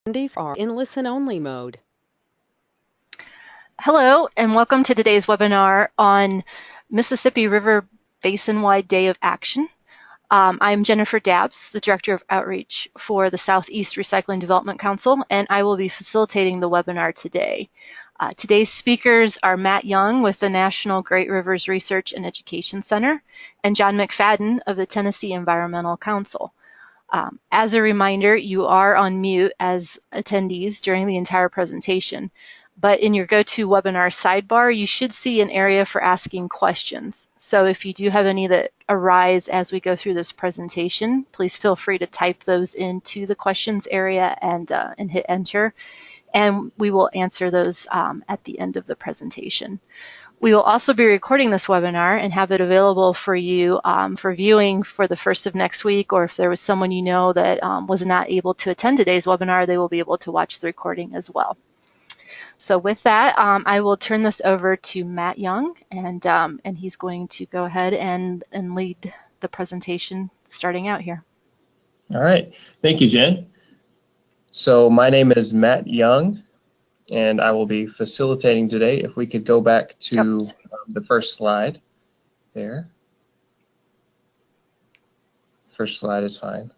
Attendees are in listen-only mode. Hello, and welcome to today's webinar on Mississippi River Basin-wide Day of Action. I'm Jennifer Dabbs, the Director of Outreach for the Southeast Recycling Development Council, and I will be facilitating the webinar today. Today's speakers are Matt Young with the National Great Rivers Research and Education Center and John McFadden of the Tennessee Environmental Council. As a reminder, you are on mute as attendees during the entire presentation, but in your GoToWebinar sidebar, you should see an area for asking questions. So if you do have any that arise as we go through this presentation, please feel free to type those into the questions area and hit enter, and we will answer those at the end of the presentation. We will also be recording this webinar and have it available for you for viewing for the first of next week, or if there was someone you know that was not able to attend today's webinar, they will be able to watch the recording as well. So with that, I will turn this over to Matt Young, and he's going to go ahead and lead the presentation starting out here. All right, thank you, Jen. So my name is Matt Young, and I will be facilitating today. If we could go back to the first slide there. First slide is fine.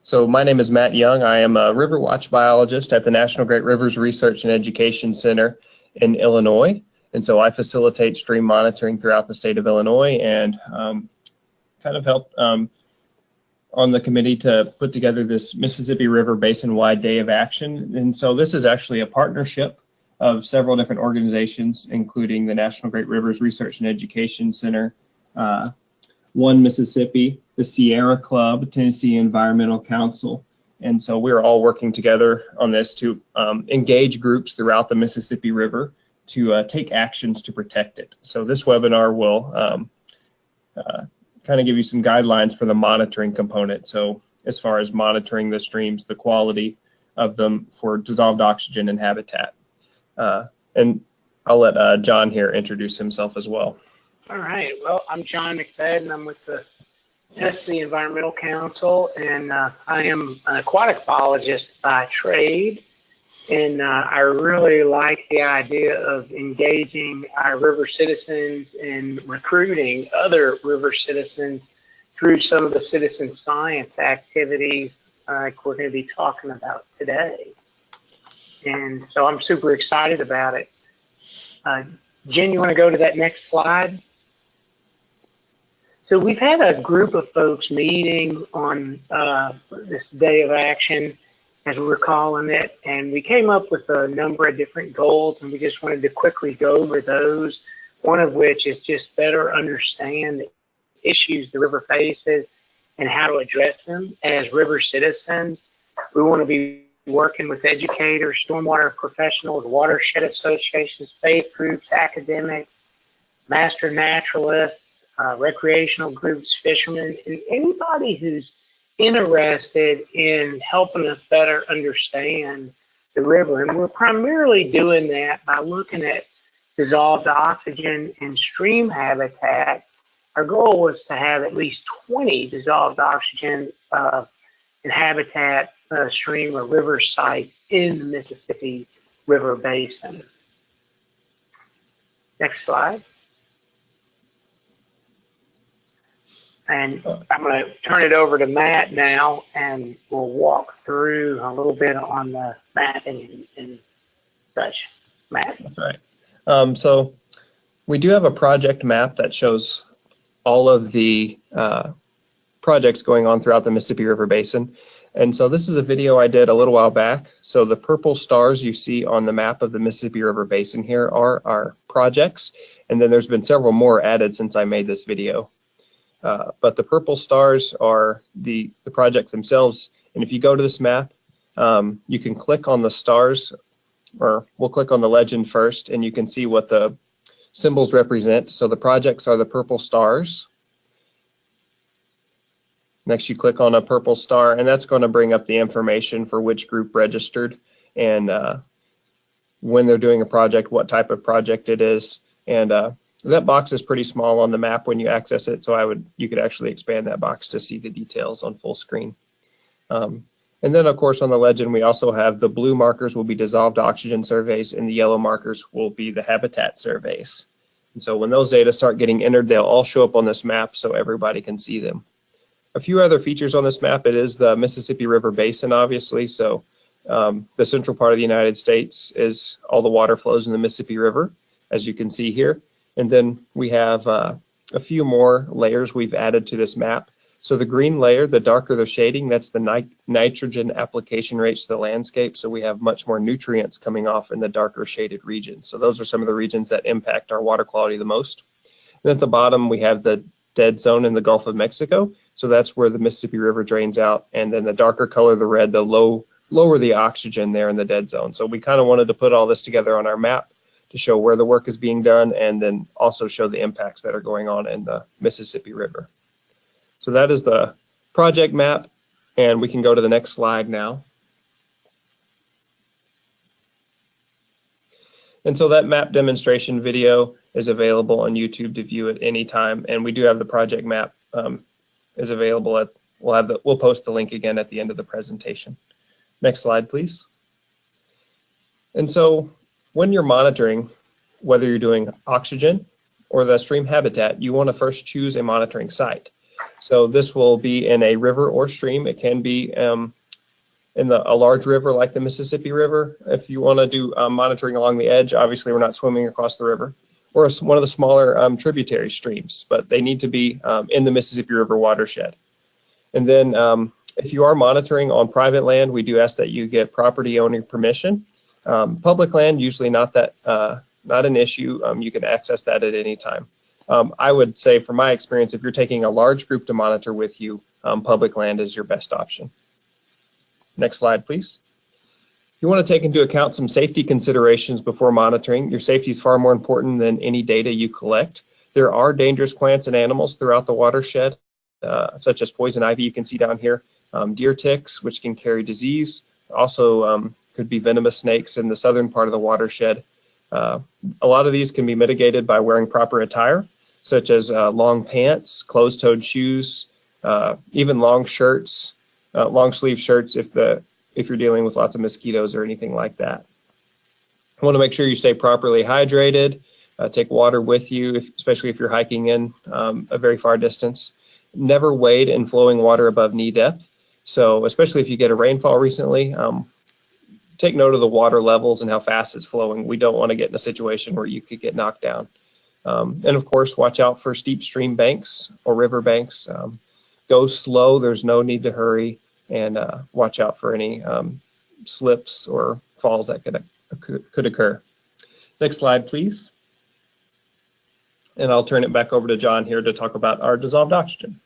So my name is Matt Young. I am a River Watch biologist at the National Great Rivers Research and Education Center in Illinois. And so I facilitate stream monitoring throughout the state of Illinois and kind of help on the committee to put together this Mississippi River Basin-wide Day of Action. And so this is actually a partnership of several different organizations, including the National Great Rivers Research and Education Center, One Mississippi, the Sierra Club, Tennessee Environmental Council. And so we're all working together on this to engage groups throughout the Mississippi River to take actions to protect it. So this webinar will kind of give you some guidelines for the monitoring component. So as far as monitoring the streams, the quality of them for dissolved oxygen and habitat. And I'll let John here introduce himself as well. All right, well, I'm John McFadden. I'm with the Tennessee Environmental Council, and I am an aquatic biologist by trade. And I really like the idea of engaging our river citizens and recruiting other river citizens through some of the citizen science activities like we're going to be talking about today. And so I'm super excited about it. Jen, you want to go to that next slide? So we've had a group of folks meeting on this day of action, as we're calling it, and we came up with a number of different goals, and we just wanted to quickly go over those, one of which is just better understand the issues the river faces and how to address them as river citizens. We want to be working with educators, stormwater professionals, watershed associations, faith groups, academics, master naturalists, recreational groups, fishermen, and anybody who's interested in helping us better understand the river. And we're primarily doing that by looking at dissolved oxygen and stream habitat. Our goal was to have at least 20 dissolved oxygen and habitat stream or river sites in the Mississippi River Basin. Next slide. And I'm going to turn it over to Matt now, and we'll walk through a little bit on the mapping and such. Matt. That's right. So we do have a project map that shows all of the projects going on throughout the Mississippi River Basin. And so this is a video I did a little while back. So the purple stars you see on the map of the Mississippi River Basin here are our projects. And then there's been several more added since I made this video. But the purple stars are the projects themselves. And if you go to this map, you can click on the stars, or we'll click on the legend first, and you can see what the symbols represent. So the projects are the purple stars. Next, you click on a purple star, and that's going to bring up the information for which group registered and when they're doing a project, what type of project it is. And that box is pretty small on the map when you access it, so you could actually expand that box to see the details on full screen. And then, of course, on the legend, we also have the blue markers will be dissolved oxygen surveys, and the yellow markers will be the habitat surveys. And so when those data start getting entered, they'll all show up on this map so everybody can see them. A few other features on this map, it is the Mississippi River Basin, obviously. So the central part of the United States is all the water flows in the Mississippi River, as you can see here. And then we have a few more layers we've added to this map. So the green layer, the darker the shading, that's the nitrogen application rates to the landscape. So we have much more nutrients coming off in the darker shaded regions. So those are some of the regions that impact our water quality the most. And at the bottom, we have the dead zone in the Gulf of Mexico. So that's where the Mississippi River drains out. And then the darker color, the red, the lower the oxygen there in the dead zone. So we kind of wanted to put all this together on our map to show where the work is being done and then also show the impacts that are going on in the Mississippi River. So that is the project map, and we can go to the next slide now. And so that map demonstration video is available on YouTube to view at any time, and we do have the project map is available at, we'll post the link again at the end of the presentation. Next slide, please. And so when you're monitoring, whether you're doing oxygen or the stream habitat, you want to first choose a monitoring site. So this will be in a river or stream. It can be in a large river like the Mississippi River. If you want to do monitoring along the edge, obviously we're not swimming across the river, or one of the smaller tributary streams, but they need to be in the Mississippi River watershed. And then if you are monitoring on private land, we do ask that you get property owner permission. Public land, usually not an issue. You can access that at any time. I would say, from my experience, if you're taking a large group to monitor with you, public land is your best option. Next slide, please. You want to take into account some safety considerations before monitoring. Your safety is far more important than any data you collect. There are dangerous plants and animals throughout the watershed, such as poison ivy you can see down here, deer ticks, which can carry disease. Also could be venomous snakes in the southern part of the watershed. A lot of these can be mitigated by wearing proper attire, such as long pants, closed-toed shoes, even long shirts, long sleeve shirts if you're dealing with lots of mosquitoes or anything like that. You want to make sure you stay properly hydrated, take water with you, especially if you're hiking in a very far distance. Never wade in flowing water above knee depth. So especially if you get a rainfall recently, take note of the water levels and how fast it's flowing. We don't want to get in a situation where you could get knocked down. And of course, watch out for steep stream banks or river banks. Go slow, there's no need to hurry, and watch out for any slips or falls that could occur. Next slide, please. And I'll turn it back over to John here to talk about our dissolved oxygen.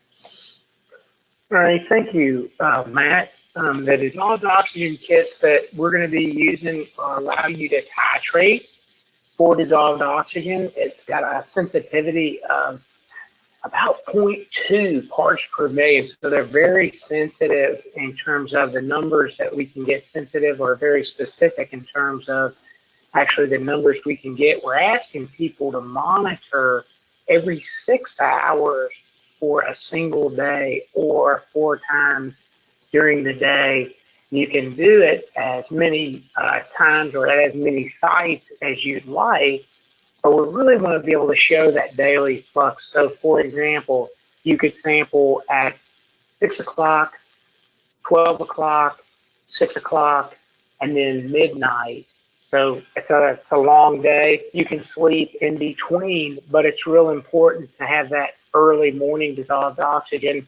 All right, thank you, Matt. The dissolved oxygen kits that we're going to be using allow you to titrate for dissolved oxygen. It's got a sensitivity of about 0.2 parts per million, so they're very sensitive in terms of the numbers that we can get sensitive, or very specific in terms of actually the numbers we can get. We're asking people to monitor every 6 hours for a single day or 4 times during the day. You can do it as many times or at as many sites as you'd like, but we really want to be able to show that daily flux. So for example, you could sample at 6 o'clock, 12 o'clock, 6 o'clock, and then midnight. So it's a long day. You can sleep in between, but it's real important to have that early morning dissolved oxygen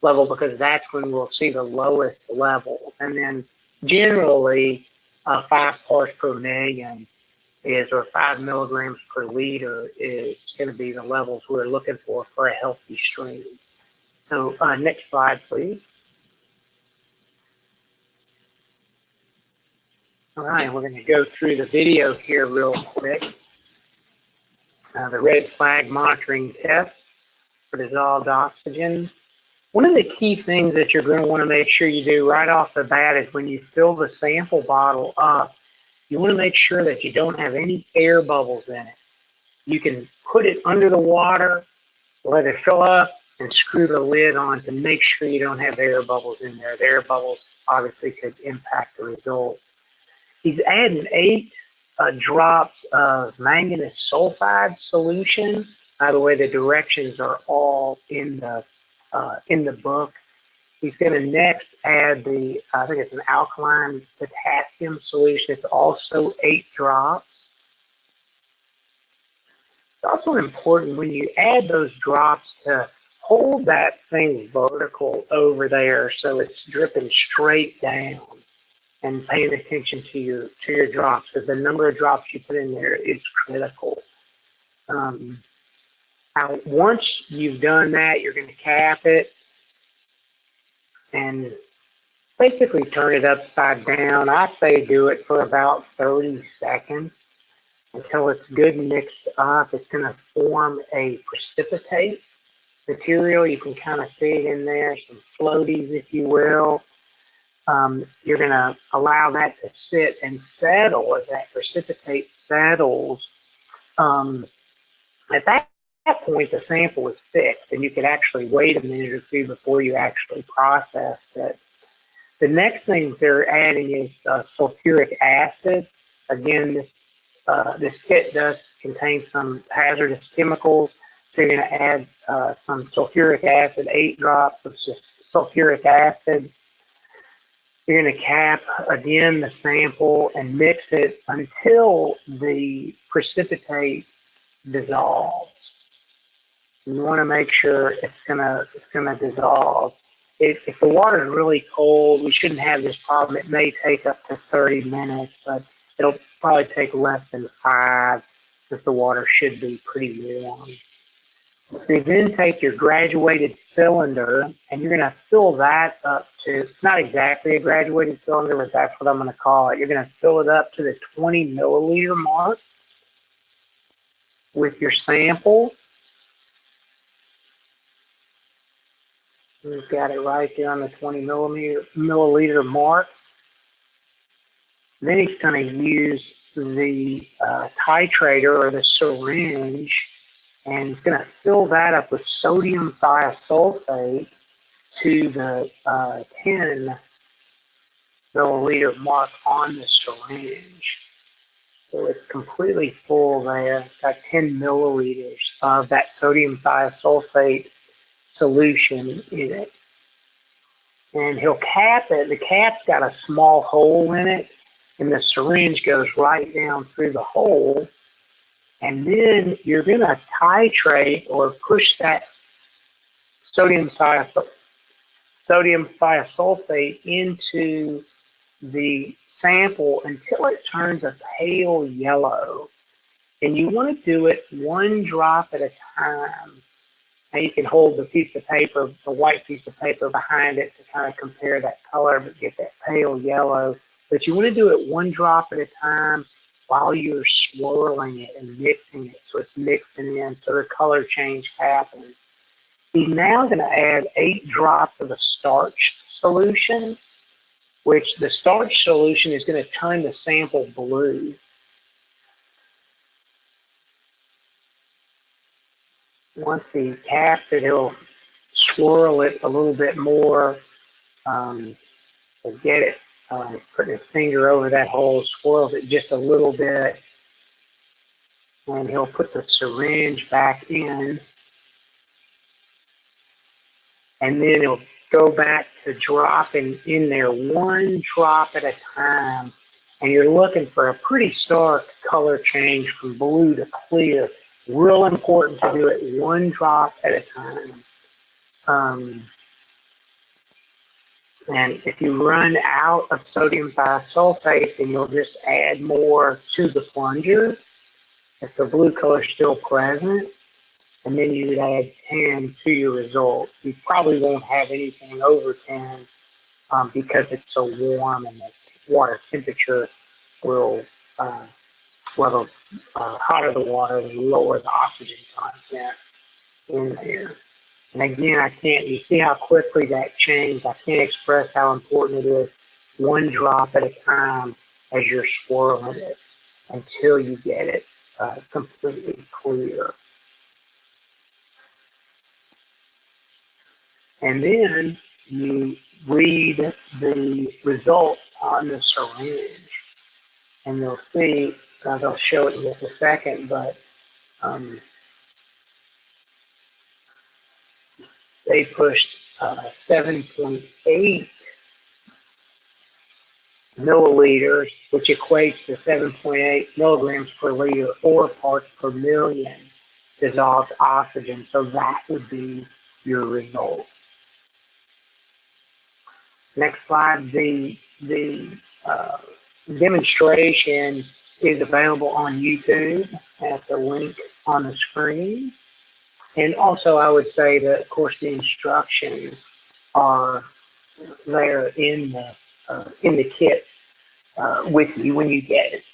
level, because that's when we'll see the lowest level. And then generally 5 parts per million or 5 milligrams per liter is going to be the levels we're looking for a healthy stream. So next slide, please. All right, we're going to go through the video here real quick. The red flag monitoring tests for dissolved oxygen. One of the key things that you're going to want to make sure you do right off the bat is when you fill the sample bottle up, you want to make sure that you don't have any air bubbles in it. You can put it under the water, let it fill up, and screw the lid on to make sure you don't have air bubbles in there. The air bubbles obviously could impact the result. He's adding 8 drops of manganese sulfide solution. By the way, the directions are all in the book. He's going to next add I think it's an alkaline potassium solution. It's also 8 drops. It's also important when you add those drops to hold that thing vertical over there so it's dripping straight down, and paying attention to your drops, because the number of drops you put in there is critical. Now, once you've done that, you're going to cap it and basically turn it upside down. I say do it for about 30 seconds until it's good mixed up. It's going to form a precipitate material. You can kind of see it in there, some floaties, if you will. You're going to allow that to sit and settle. As that precipitate settles, at that point, the sample is fixed, and you could actually wait a minute or two before you actually process it. The next thing they're adding is sulfuric acid. Again, this kit does contain some hazardous chemicals, so you're going to add some sulfuric acid, 8 drops of sulfuric acid. You're going to cap again the sample and mix it until the precipitate dissolves. You want to make sure it's gonna dissolve. If the water is really cold, we shouldn't have this problem. It may take up to 30 minutes, but it'll probably take less than 5, because the water should be pretty warm. So you then take your graduated cylinder, and you're going to fill that up to, it's not exactly a graduated cylinder, but that's what I'm going to call it. You're going to fill it up to the 20 milliliter mark with your sample. We've got it right there on the 20 milliliter mark. Then he's going to use the titrator or the syringe, and he's going to fill that up with sodium thiosulfate to the 10 milliliter mark on the syringe. So it's completely full there. It's got 10 milliliters of that sodium thiosulfate solution in it. And he'll cap it. The cap's got a small hole in it, and the syringe goes right down through the hole. And then you're going to titrate or push that sodium thiosulfate into the sample until it turns a pale yellow. And you want to do it 1 drop at a time. Now you can hold the piece of paper, the white piece of paper behind it to kind of compare that color, but get that pale yellow. But you want to do it 1 drop at a time while you're swirling it and mixing it, so it's mixing in, so the color change happens. He's now going to add 8 drops of the starch solution, which the starch solution is going to turn the sample blue. Once he caps it, he'll swirl it a little bit more to get it. Putting his finger over that hole, swirls it just a little bit, and he'll put the syringe back in, and then he'll go back to dropping in there 1 drop at a time, and you're looking for a pretty stark color change from blue to clear. Real important to do it 1 drop at a time. And if you run out of sodium thiosulfate, then you'll just add more to the plunger if the blue color is still present, and then you would add 10 to your result. You probably won't have anything over 10 because it's so warm, and the water temperature will, the hotter the water, the lower the oxygen content in there. And again, you see how quickly that changed. I can't express how important it is, 1 drop at a time as you're swirling it until you get it completely clear. And then you read the results on the syringe, and you'll see, they'll show it in just a second, but um, they pushed 7.8 milliliters, which equates to 7.8 milligrams per liter, 4 parts per million dissolved oxygen. So that would be your result. Next slide. The demonstration is available on YouTube at the link on the screen. And also, I would say that, of course, the instructions are there in the kit with you when you get it.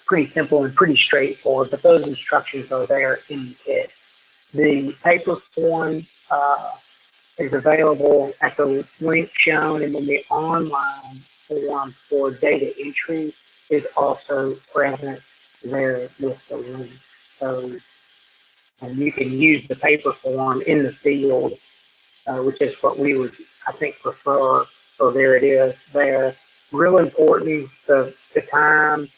Pretty simple and pretty straightforward, but those instructions are there in the kit. The paper form is available at the link shown, and then the online form for data entry is also present there with the link. So and you can use the paper form in the field, which is what we would, I think, prefer. So there it is there. Real important, the time,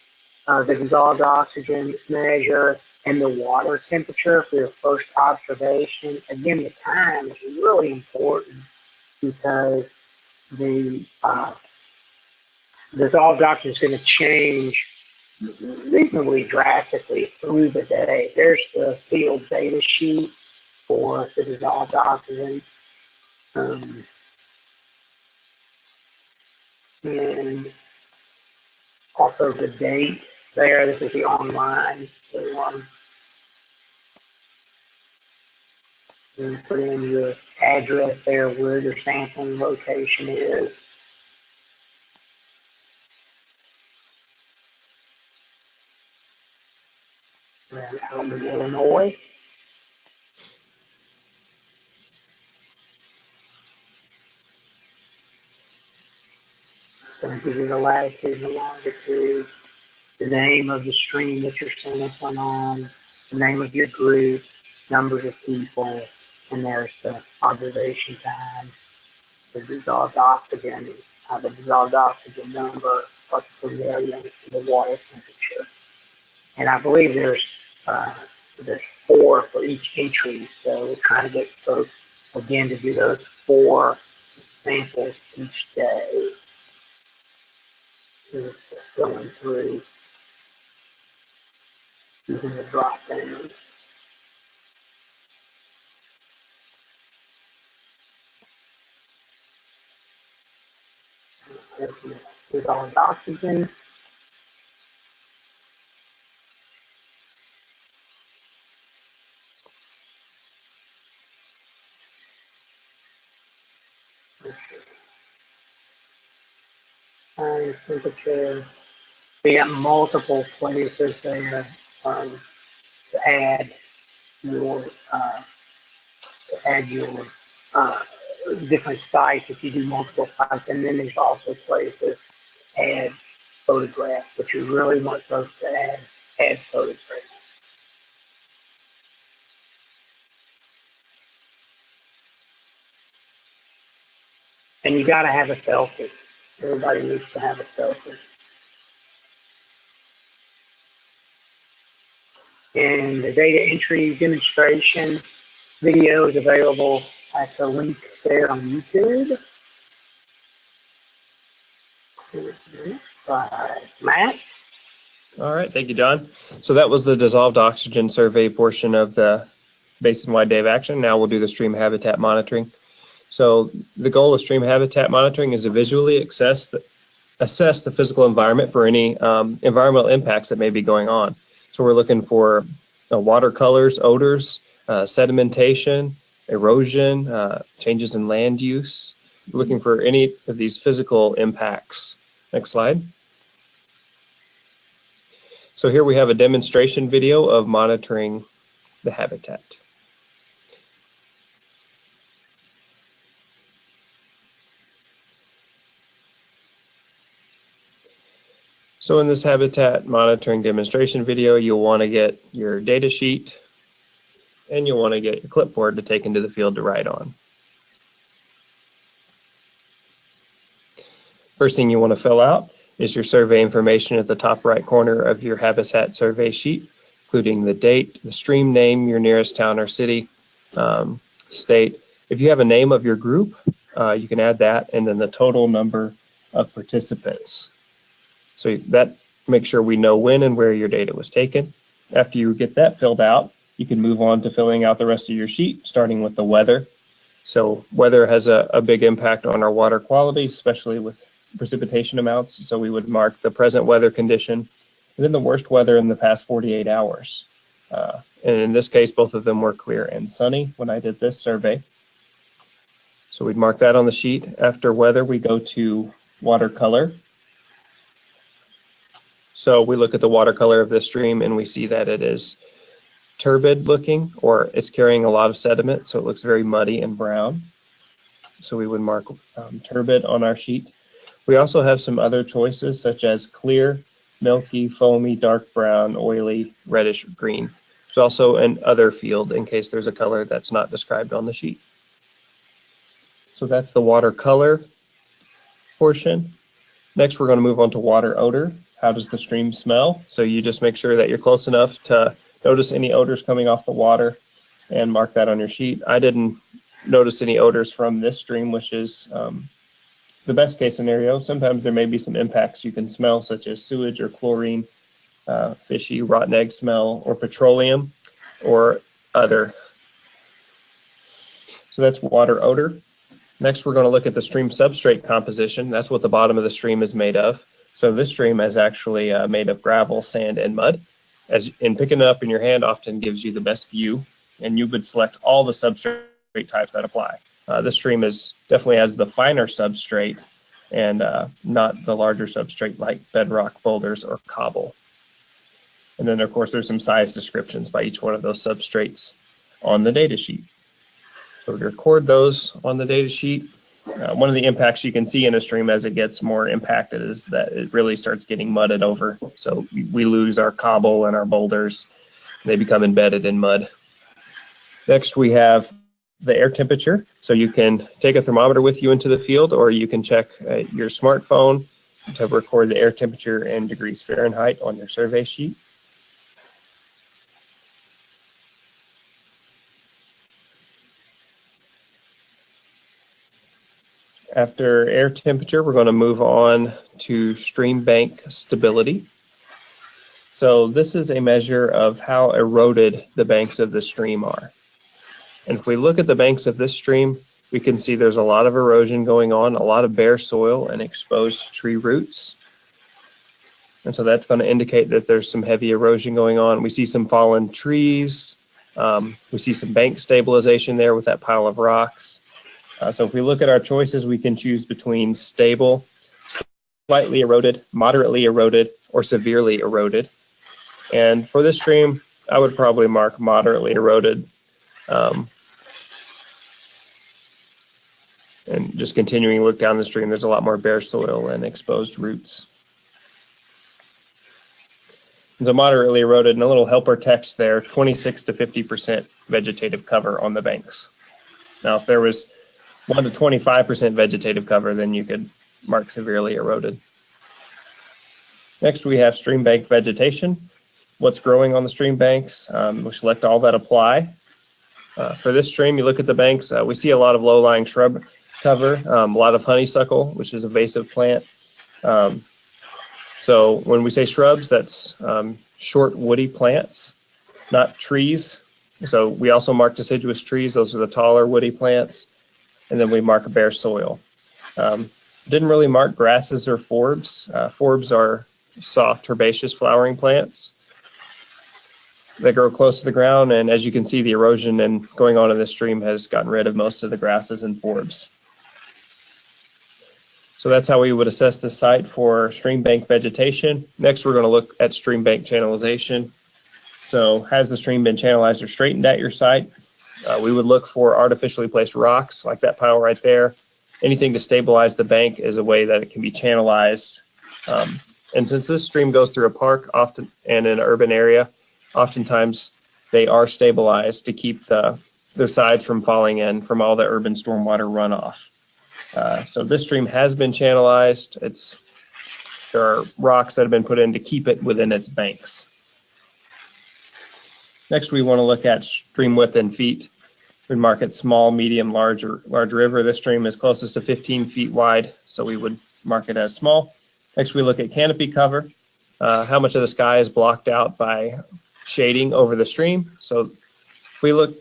the dissolved oxygen measure, and the water temperature for your first observation. Again, the time is really important because the dissolved oxygen is going to change reasonably drastically through the day. There's the field data sheet for the dissolved oxygen. Um, and also the date there. This is the online form. You put in your address there where your sampling location is. And out in Illinois. It's going to give you the latitude and the longitude, the name of the stream that you're sampling on, the name of your group, numbers of people, and there's the observation time, the dissolved oxygen, the dissolved oxygen number, parts per million, the water temperature. And I believe uh, there's 4 for each entry, so we're trying to get folks again to do those 4 samples each day. Just going through using the drop down. Dissolved oxygen. Temperature. We got multiple places there to add your uh, uh, different sites if you do multiple sites, and then there's also places to add photographs, but you really want folks to add photographs. And you got to have a selfie. Everybody needs to have a selfie. And the data entry demonstration video is available at the link there on YouTube. Matt? All right, thank you, John. So that was the dissolved oxygen survey portion of the basin-wide day of action. Now we'll do the stream habitat monitoring. So the goal of stream habitat monitoring is to visually assess the physical environment for any environmental impacts that may be going on. So we're looking for water colors, odors, sedimentation, erosion, changes in land use. We're looking for any of these physical impacts. Next slide. So here we have a demonstration video of monitoring the habitat. So in this habitat monitoring demonstration video, you'll want to get your data sheet and you'll want to get your clipboard to take into the field to write on. First thing you want to fill out is your survey information at the top right corner of your Habitat survey sheet, including the date, the stream name, your nearest town or city, state. If you have a name of your group, you can add that, and then the total number of participants. So that makes sure we know when and where your data was taken. After you get that filled out, you can move on to filling out the rest of your sheet, starting with the weather. So weather has a big impact on our water quality, especially with precipitation amounts. So we would mark the present weather condition and then the worst weather in the past 48 hours. And in this case, both of them were clear and sunny when I did this survey. So we'd mark that on the sheet. After weather, we go to watercolor. So we look at the watercolor of this stream and we see that it is turbid looking, or it's carrying a lot of sediment, so it looks very muddy and brown. So we would mark turbid on our sheet. We also have some other choices such as clear, milky, foamy, dark brown, oily, reddish, green. There's also an other field in case there's a color that's not described on the sheet. So that's the watercolor portion. Next, we're going to move on to water odor. How does the stream smell? So you just make sure that you're close enough to notice any odors coming off the water and mark that on your sheet. I didn't notice any odors from this stream, which is the best case scenario. Sometimes there may be some impacts you can smell, such as sewage or chlorine, fishy, rotten egg smell, or petroleum, or other. So that's water odor. Next, we're going to look at the stream substrate composition. That's what the bottom of the stream is made of. So this stream is actually made of gravel, sand, and mud. And picking it up in your hand often gives you the best view, and you would select all the substrate types that apply. This stream definitely has the finer substrate and not the larger substrate like bedrock, boulders, or cobble. And then, of course, there's some size descriptions by each one of those substrates on the data sheet. So we record those on the data sheet. One of the impacts you can see in a stream as it gets more impacted is that it really starts getting mudded over. So we lose our cobble and our boulders. They become embedded in mud. Next, we have the air temperature. So you can take a thermometer with you into the field, or you can check your smartphone to record the air temperature in degrees Fahrenheit on your survey sheet. After air temperature, we're going to move on to stream bank stability. So this is a measure of how eroded the banks of the stream are. And if we look at the banks of this stream, we can see there's a lot of erosion going on, a lot of bare soil and exposed tree roots. And so that's going to indicate that there's some heavy erosion going on. We see some fallen trees. We see some bank stabilization there with that pile of rocks. So if we look at our choices, we can choose between stable, slightly eroded, moderately eroded, or severely eroded. And for this stream, I would probably mark moderately eroded. And just continuing to look down the stream, there's a lot more bare soil and exposed roots. And so moderately eroded, and a little helper text there, 26 to 50% vegetative cover on the banks. Now, if there was 1 to 25% vegetative cover, then you could mark severely eroded. Next, we have stream bank vegetation. What's growing on the stream banks? We select all that apply. For this stream, you look at the banks, we see a lot of low-lying shrub cover, a lot of honeysuckle, which is a invasive plant. So when we say shrubs, that's short woody plants, not trees. So we also mark deciduous trees. Those are the taller woody plants. And then we mark a bare soil. Didn't really mark grasses or forbs. Forbs are soft herbaceous flowering plants. They grow close to the ground, and as you can see, the erosion and going on in this stream has gotten rid of most of the grasses and forbs. So that's how we would assess the site for stream bank vegetation. Next, we're going to look at stream bank channelization. So has the stream been channelized or straightened at your site? We would look for artificially placed rocks like that pile right there. Anything to stabilize the bank is a way that it can be channelized. And since this stream goes through a park often and in an urban area, oftentimes they are stabilized to keep their sides from falling in from all the urban stormwater runoff. So this stream has been channelized. There are rocks that have been put in to keep it within its banks. Next, we want to look at stream width in feet. We'd mark it small, medium, large river. This stream is closest to 15 feet wide, so we would mark it as small. Next, we look at canopy cover. How much of the sky is blocked out by shading over the stream. So if we look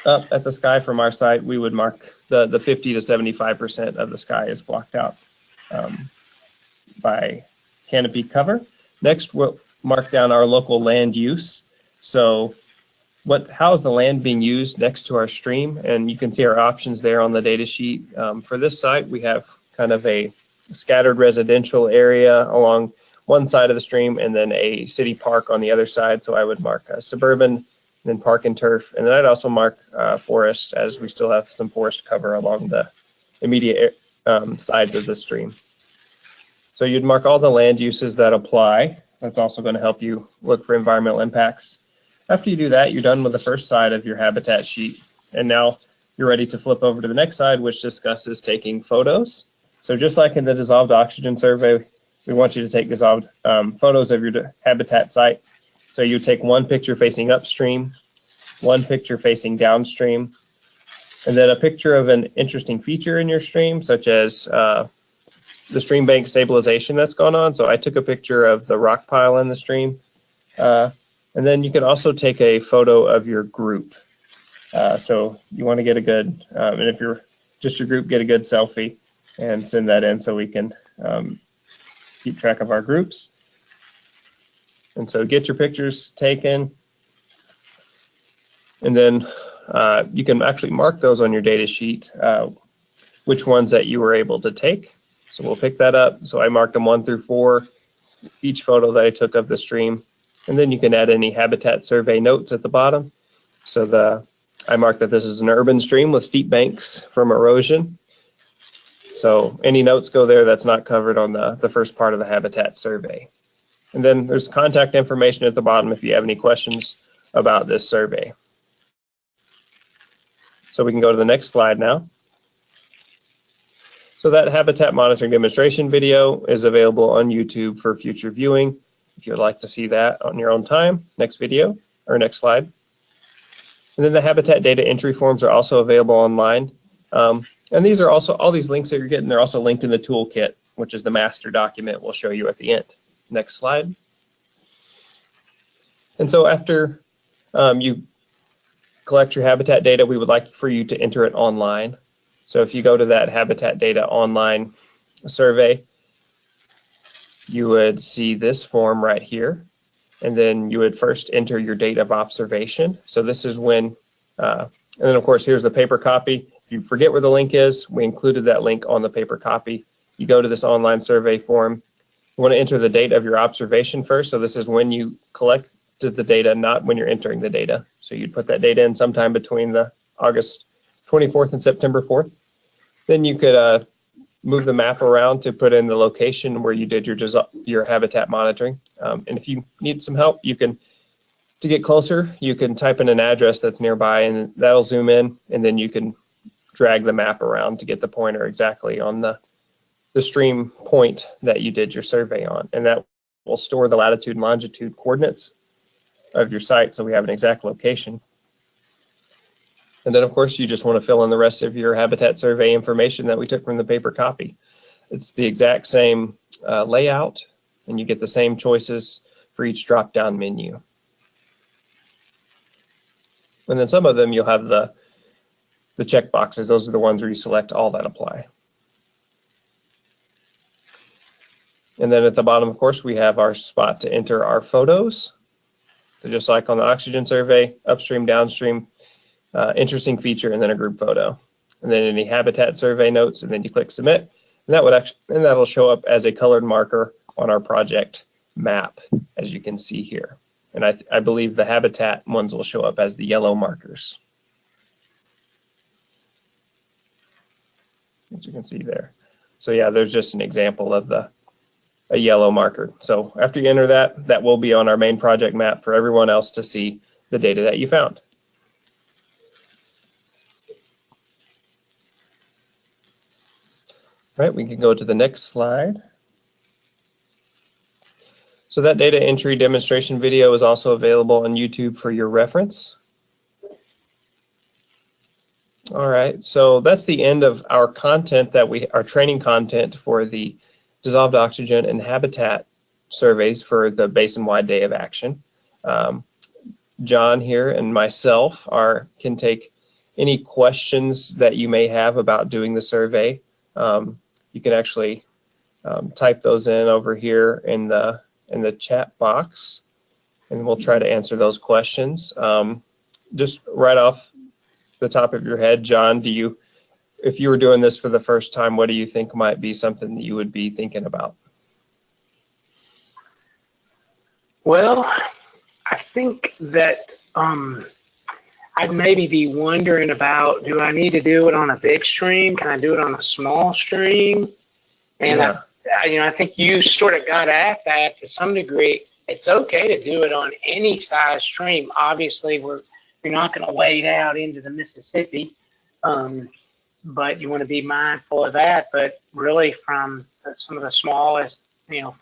up at the sky from our site, we would mark the 50 to 75% of the sky is blocked out by canopy cover. Next, we'll mark down our local land use. So how is the land being used next to our stream? And you can see our options there on the data sheet. For this site, we have kind of a scattered residential area along one side of the stream and then a city park on the other side. So I would mark suburban, then park and turf. And then I'd also mark forest, as we still have some forest cover along the immediate sides of the stream. So you'd mark all the land uses that apply. That's also going to help you look for environmental impacts. After you do that, you're done with the first side of your habitat sheet. And now you're ready to flip over to the next side, which discusses taking photos. So just like in the dissolved oxygen survey, we want you to take dissolved photos of your habitat site. So you take one picture facing upstream, one picture facing downstream, and then a picture of an interesting feature in your stream, such as the stream bank stabilization that's gone on. So I took a picture of the rock pile in the stream. And then you can also take a photo of your group. So you want to get a good, and if you're just your group, get a good selfie and send that in so we can keep track of our groups. And so get your pictures taken. And then you can actually mark those on your data sheet, which ones that you were able to take. So we'll pick that up. So I marked them 1 through 4, each photo that I took of the stream. And then you can add any habitat survey notes at the bottom. So I marked that this is an urban stream with steep banks from erosion. So any notes go there that's not covered on the first part of the habitat survey. And then there's contact information at the bottom if you have any questions about this survey. So we can go to the next slide now. So that habitat monitoring demonstration video is available on YouTube for future viewing. If you'd like to see that on your own time, next video or next slide. And then the habitat data entry forms are also available online. And these are also, all these links that you're getting, they're also linked in the toolkit, which is the master document we'll show you at the end. Next slide. And so after you collect your habitat data, we would like for you to enter it online. So if you go to that habitat data online survey, you would see this form right here. And then you would first enter your date of observation. So this is when, and then of course, here's the paper copy. If you forget where the link is, we included that link on the paper copy. You go to this online survey form. You want to enter the date of your observation first. So this is when you collected the data, not when you're entering the data. So you'd put that data in sometime between the August 24th and September 4th. Then you could move the map around to put in the location where you did your habitat monitoring. And if you need some help, you can, to get closer, you can type in an address that's nearby and that'll zoom in, and then you can drag the map around to get the pointer exactly on the stream point that you did your survey on. And that will store the latitude and longitude coordinates of your site so we have an exact location. And then of course you just want to fill in the rest of your habitat survey information that we took from the paper copy. It's the exact same layout, and you get the same choices for each drop-down menu. And then some of them you'll have the check boxes. Those are the ones where you select all that apply. And then at the bottom, of course, we have our spot to enter our photos. So just like on the oxygen survey, upstream, downstream, interesting feature, and then a group photo. And then any habitat survey notes, and then you click submit. And that'll show up as a colored marker on our project map, as you can see here. And I believe the habitat ones will show up as the yellow markers, as you can see there. So yeah, there's just an example of a yellow marker. So after you enter that, that will be on our main project map for everyone else to see the data that you found. Right, we can go to the next slide. So that data entry demonstration video is also available on YouTube for your reference. All right, so that's the end of our content our training content for the dissolved oxygen and habitat surveys for the Basin-wide Day of Action. John here and myself can take any questions that you may have about doing the survey. You can actually type those in over here in the chat box, and we'll try to answer those questions. Just right off the top of your head, John, if you were doing this for the first time, what do you think might be something that you would be thinking about? Well, I think that I'd maybe be wondering about, do I need to do it on a big stream? Can I do it on a small stream? And Yeah. I think you sort of got at that to some degree. It's okay to do it on any size stream. Obviously, you're not going to wade out into the Mississippi, but you want to be mindful of that. But really, from some of the smallest,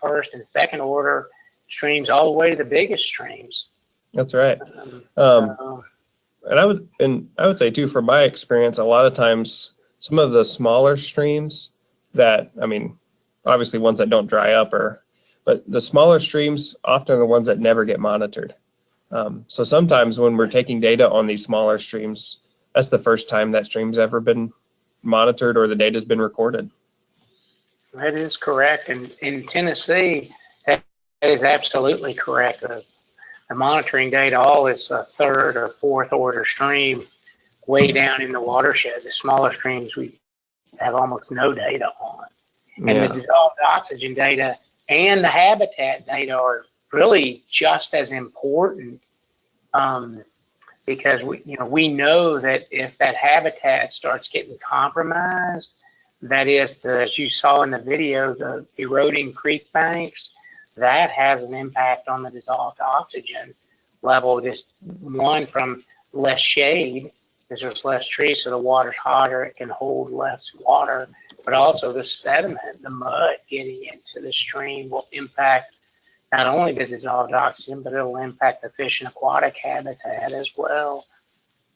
first and second order streams, all the way to the biggest streams. That's right. And I would say too, from my experience, a lot of times some of the smaller streams that, obviously ones that don't dry up, but the smaller streams often are the ones that never get monitored. So sometimes when we're taking data on these smaller streams, that's the first time that stream's ever been monitored or the data's been recorded. That is correct. And in Tennessee, that is absolutely correct. The monitoring data all is a third or fourth order stream way down in the watershed. The smaller streams we have almost no data on. And the dissolved oxygen data and the habitat data are really just as important, because we know that if that habitat starts getting compromised, that is, as you saw in the video, the eroding creek banks, that has an impact on the dissolved oxygen level. Just one, from less shade, because there's less trees, so the water's hotter, it can hold less water, but also the sediment, the mud getting into the stream will impact not only the dissolved oxygen, but it'll impact the fish and aquatic habitat as well.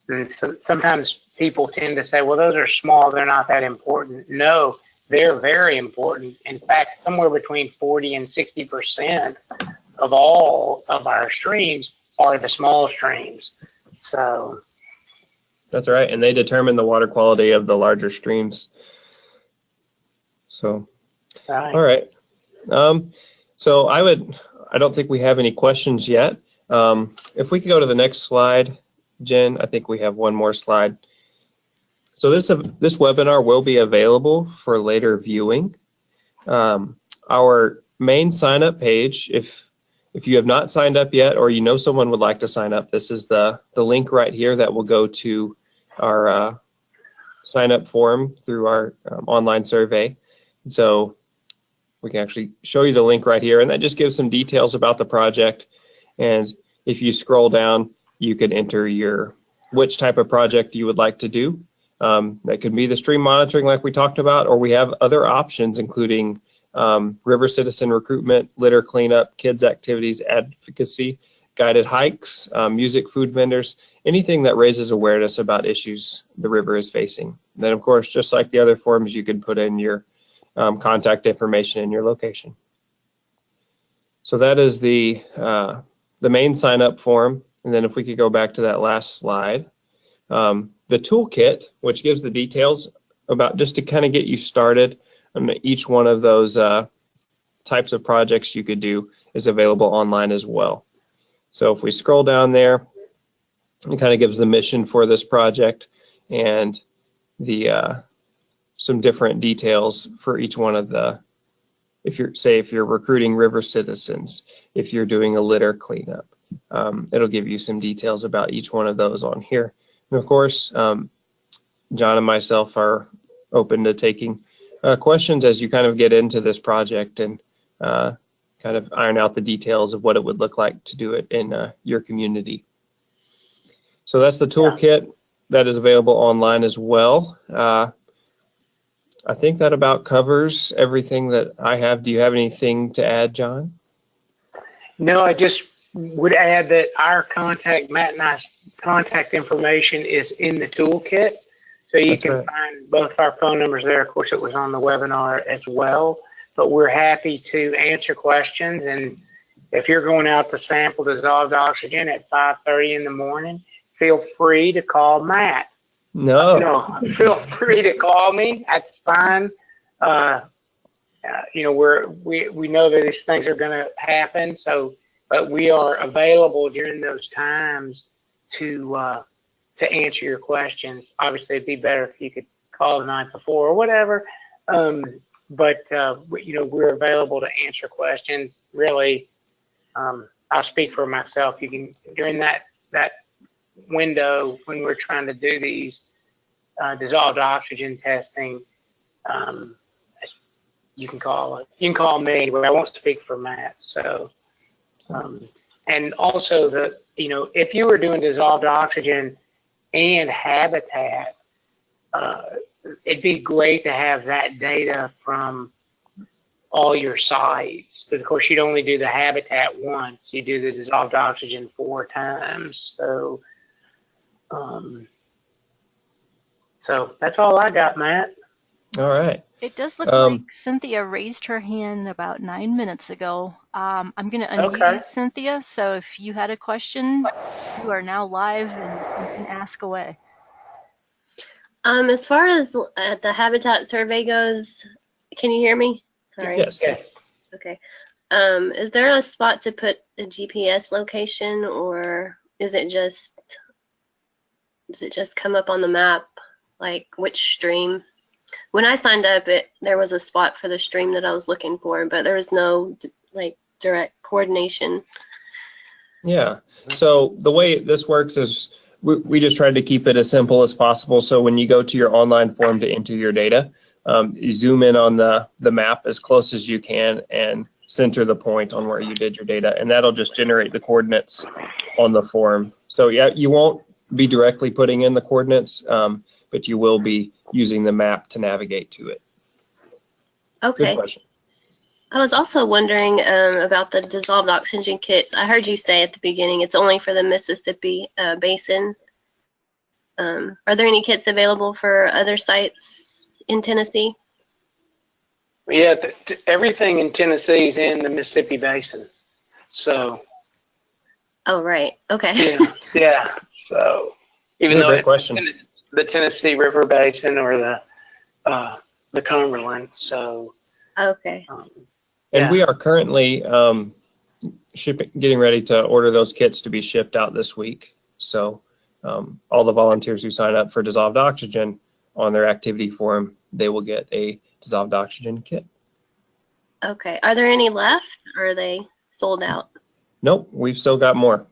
And so sometimes people tend to say, well, those are small, they're not that important. No, they're very important. In fact, somewhere between 40 and 60% of all of our streams are the small streams. So that's right, and they determine the water quality of the larger streams. So, right. All right. So I don't think we have any questions yet. If we could go to the next slide, Jen, I think we have one more slide. So this webinar will be available for later viewing. Our main sign-up page, if you have not signed up yet or you know someone would like to sign up, this is the link right here that will go to our sign-up form through our online survey. So we can actually show you the link right here, and that just gives some details about the project. And if you scroll down, you can enter which type of project you would like to do. That could be the stream monitoring like we talked about, or we have other options including river citizen recruitment, litter cleanup, kids activities, advocacy, guided hikes, music, food vendors, anything that raises awareness about issues the river is facing. And then of course, just like the other forms, you can put in your contact information and your location. So that is the main sign-up form. And then if we could go back to that last slide, the toolkit, which gives the details about just to kind of get you started on each one of those types of projects you could do, is available online as well. So if we scroll down there, it kind of gives the mission for this project and the some different details for each one of the, if you're recruiting river citizens, if you're doing a litter cleanup, it'll give you some details about each one of those on here. And of course, John and myself are open to taking questions as you kind of get into this project and kind of iron out the details of what it would look like to do it in your community. So that's the toolkit that is available online as well. I think that about covers everything that I have. Do you have anything to add, John? No, I just would add that our contact, Matt and I's contact information is in the toolkit. So you That's can right. find both our phone numbers there. Of course, it was on the webinar as well. But we're happy to answer questions. And if you're going out to sample dissolved oxygen at 5:30 in the morning, feel free to call Matt. No. No, feel free to call me. That's fine. You know, we know that these things are going to happen. So, but we are available during those times to answer your questions. Obviously, it'd be better if you could call the night before or whatever. But you know, we're available to answer questions. Really, I'll speak for myself. You can during that window when we're trying to do these dissolved oxygen testing. You can call me, but I won't speak for Matt. So, and also you know, if you were doing dissolved oxygen and habitat, it'd be great to have that data from all your sites. But of course, you'd only do the habitat once. You do the dissolved oxygen 4 times. So, so that's all I got, Matt. All right. It does look like Cynthia raised her hand about 9 minutes ago. I'm going to unmute you, Cynthia. So if you had a question, you are now live and you can ask away. As far as the habitat survey goes, can you hear me? Sorry. Yes. Okay. Is there a spot to put a GPS location, or does it just come up on the map, like which stream? When I signed up, there was a spot for the stream that I was looking for, but there was no like direct coordination. Yeah. So the way this works is we just tried to keep it as simple as possible. So when you go to your online form to enter your data, you zoom in on the map as close as you can and center the point on where you did your data, and that'll just generate the coordinates on the form. So yeah, you won't be directly putting in the coordinates, but you will be using the map to navigate to it. Okay. Good question. I was also wondering about the dissolved oxygen kits. I heard you say at the beginning it's only for the Mississippi Basin. Are there any kits available for other sites in Tennessee? Yeah, everything in Tennessee is in the Mississippi Basin. So. Oh, right. Okay. Yeah. So even though great question. The Tennessee River Basin or the Cumberland. So. Okay. And we are currently getting ready to order those kits to be shipped out this week. So all the volunteers who sign up for dissolved oxygen on their activity form, they will get a dissolved oxygen kit. Okay. Are there any left, or are they sold out? Nope, we've still got more.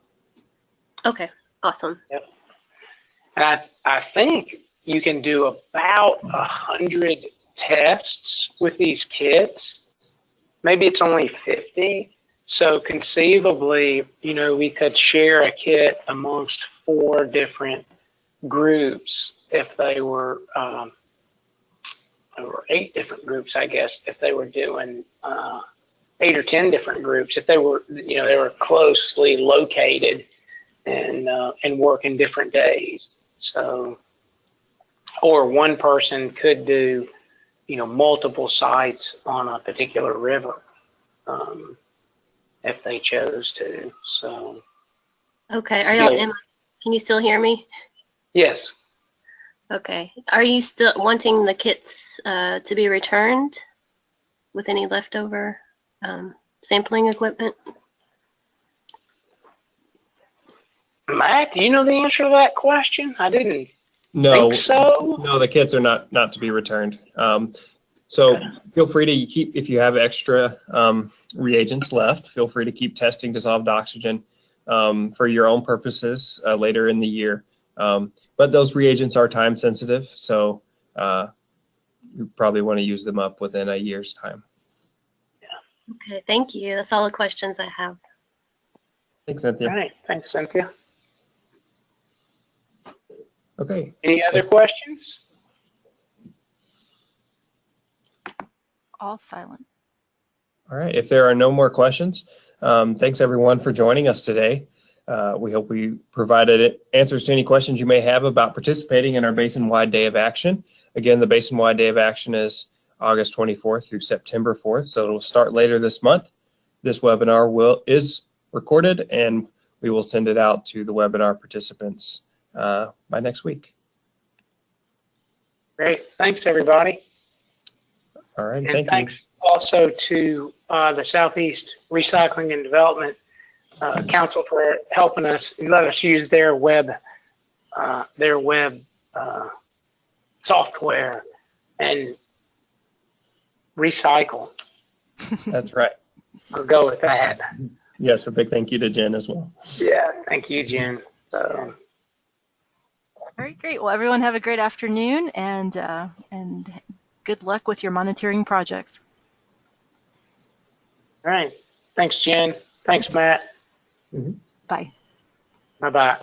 Okay. Awesome. Yep. And I think you can do about 100 tests with these kits. Maybe it's only 50. So conceivably, you know, we could share a kit amongst 4 different groups if they were, or 8 different groups, I guess, if they were doing 8 or 10 different groups, if they were, you know, they were closely located and working different days. So, or one person could do, you know, multiple sites on a particular river, if they chose to. So. Okay. Are y'all? Can you still hear me? Yes. Okay. Are you still wanting the kits to be returned with any leftover sampling equipment? Matt, do you know the answer to that question? I didn't think so. No, the kits are not to be returned. So feel free to keep, if you have extra reagents left, feel free to keep testing dissolved oxygen for your own purposes later in the year. But those reagents are time sensitive, so you probably want to use them up within a year's time. Okay, thank you. That's all the questions I have. Thanks, Cynthia. All right, thanks, Cynthia. Okay. Any other questions? All silent. All right. If there are no more questions, thanks everyone for joining us today. We hope we provided answers to any questions you may have about participating in our Basin-wide Day of Action. Again, the Basin-wide Day of Action is August 24th through September 4th, so it'll start later this month. This webinar is recorded, and we will send it out to the webinar participants by next week. Great. Thanks, everybody. All right. And Thank you. thanks also to the Southeast Recycling and Development Council for helping us and let us use their web software and recycle. That's right. I'll go with that. Yes, a big thank you to Jen as well. Yeah, thank you, Jen. All right, great. Well, everyone have a great afternoon, and good luck with your monitoring projects. All right. Thanks, Jen. Thanks, Matt. Mm-hmm. Bye. Bye-bye.